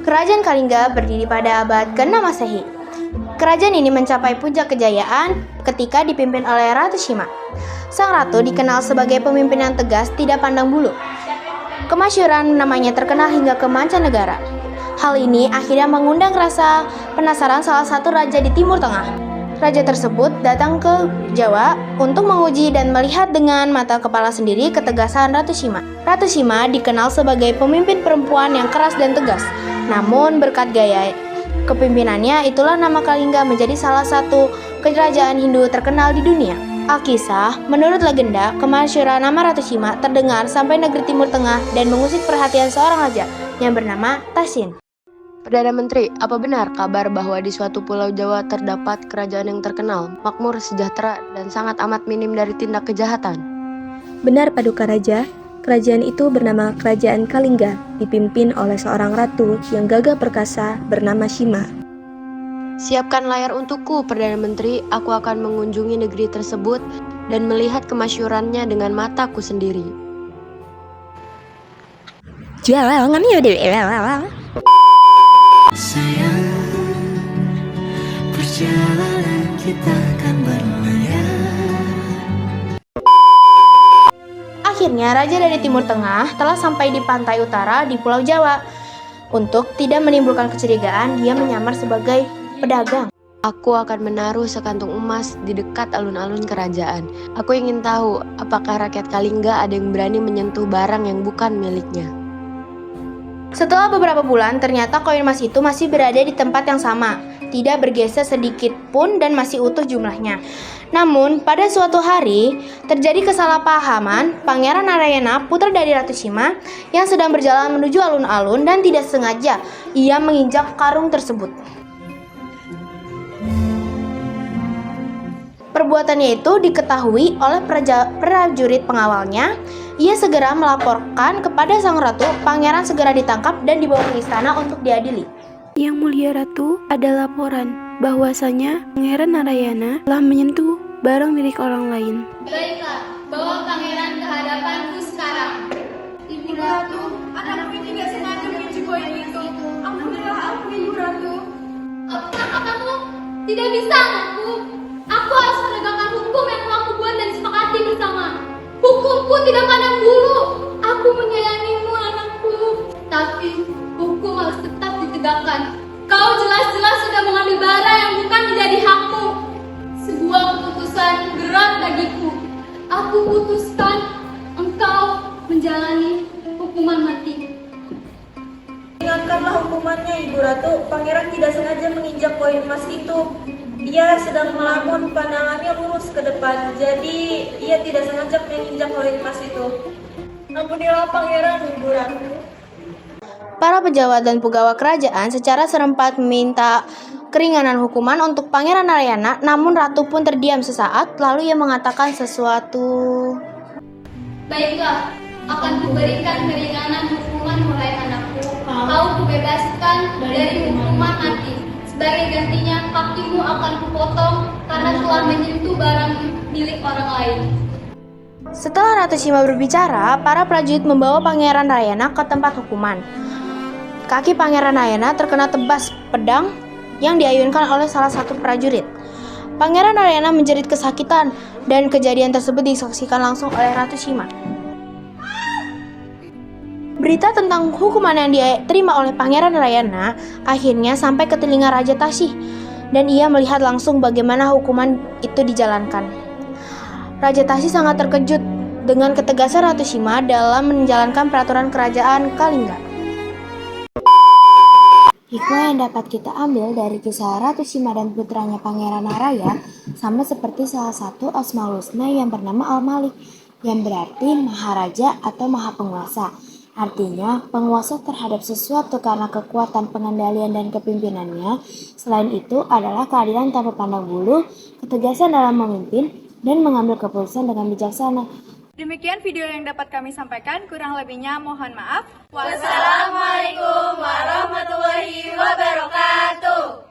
Kerajaan Kalingga berdiri pada abad ke-6 Masehi. Kerajaan ini mencapai puncak kejayaan ketika dipimpin oleh Ratu Shima. Sang ratu dikenal sebagai pemimpin yang tegas, tidak pandang bulu. Kemasyhuran namanya terkenal hingga ke mancanegara. Hal ini akhirnya mengundang rasa penasaran salah satu raja di Timur Tengah. Raja tersebut datang ke Jawa untuk menguji dan melihat dengan mata kepala sendiri ketegasan Ratu Shima. Ratu Shima dikenal sebagai pemimpin perempuan yang keras dan tegas. Namun berkat gaya kepimpinannya, itulah nama Kalingga menjadi salah satu kerajaan Hindu terkenal di dunia. Alkisah, menurut legenda, kemasyhuran nama Ratu Shima terdengar sampai negeri Timur Tengah dan mengusik perhatian seorang raja yang bernama Tasin. Perdana Menteri, apa benar kabar bahwa di suatu pulau Jawa terdapat kerajaan yang terkenal, makmur, sejahtera, dan sangat amat minim dari tindak kejahatan? Benar, Paduka Raja. Kerajaan itu bernama Kerajaan Kalingga, dipimpin oleh seorang ratu yang gagah perkasa bernama Shima. Siapkan layar untukku, Perdana Menteri. Aku akan mengunjungi negeri tersebut dan melihat kemasyhurannya dengan mataku sendiri. Jangan ya deh. Sayang, perjalanan kita akan berlayar. Akhirnya raja dari Timur Tengah telah sampai di pantai utara di Pulau Jawa. Untuk tidak menimbulkan kecurigaan, dia menyamar sebagai pedagang. Aku akan menaruh sekantung emas di dekat alun-alun kerajaan. Aku ingin tahu apakah rakyat Kalingga ada yang berani menyentuh barang yang bukan miliknya. Setelah beberapa bulan, ternyata koin emas itu masih berada di tempat yang sama, tidak bergeser sedikit pun dan masih utuh jumlahnya. Namun, pada suatu hari, terjadi kesalahpahaman. Pangeran Narayana, putra dari Ratu Shima, yang sedang berjalan menuju alun-alun dan tidak sengaja ia menginjak karung tersebut. Perbuatannya itu diketahui oleh prajurit pengawalnya. Ia segera melaporkan kepada sang ratu. Pangeran segera ditangkap dan dibawa ke istana untuk diadili. Yang mulia Ratu, ada laporan bahwasanya Pangeran Narayana telah menyentuh barang milik orang lain. Baiklah, bawa pangeran ke hadapanku sekarang. Ibu Ratu, anakku tidak sengaja menginjak koin itu. Ampunilah aku, Ibu Ratu. Apakah kamu tidak bisa, anakku? Aku harus menegakkan hukum yang telah kubuat dan disepakati bersama. Hukumku tidak pandang bulu. Aku menyayangimu, anakku. Tapi hukum harus tetap ditegakkan. Kau jelas-jelas sudah mengambil barang yang bukan menjadi hakmu. Sebuah keputusan berat bagiku. Aku putuskan engkau menjalani hukuman mati. Ingatkanlah hukumannya, Ibu Ratu. Pangeran tidak sengaja menginjak koin emas itu. Ia sedang melamun, pandangannya lurus ke depan. Jadi, ia tidak sengaja menginjak koin emas itu. Ampunilah pangeran, Ibu Ratu. Para pejabat dan pegawai kerajaan secara serempak meminta keringanan hukuman untuk Pangeran Narayana, namun ratu pun terdiam sesaat, lalu ia mengatakan sesuatu. Baiklah, akan kuberikan keringanan hukuman mulai anakku. Kau kubebaskan dari hukuman mati. Sebagai gantinya, kakimu akan kupotong karena telah menyentuh barang milik orang lain. Setelah Ratu Shima berbicara, para prajurit membawa Pangeran Narayana ke tempat hukuman. Kaki Pangeran Narayana terkena tebas pedang yang diayunkan oleh salah satu prajurit. Pangeran Narayana menjerit kesakitan dan kejadian tersebut disaksikan langsung oleh Ratu Shima. Berita tentang hukuman yang diterima oleh Pangeran Narayana akhirnya sampai ke telinga Raja Tashi, dan ia melihat langsung bagaimana hukuman itu dijalankan. Raja Tashi sangat terkejut dengan ketegasan Ratu Shima dalam menjalankan peraturan kerajaan Kalingga. Hikmah yang dapat kita ambil dari kisah Ratu Shima dan putranya Pangeran Naraya sama seperti salah satu Asmaul Husna yang bernama Al-Malik, yang berarti Maharaja atau Maha Penguasa. Artinya, penguasa terhadap sesuatu karena kekuatan pengendalian dan kepimpinannya. Selain itu adalah keadilan tanpa pandang bulu, ketegasan dalam memimpin, dan mengambil keputusan dengan bijaksana. Demikian video yang dapat kami sampaikan, kurang lebihnya mohon maaf. Wassalamualaikum warahmatullahi wabarakatuh.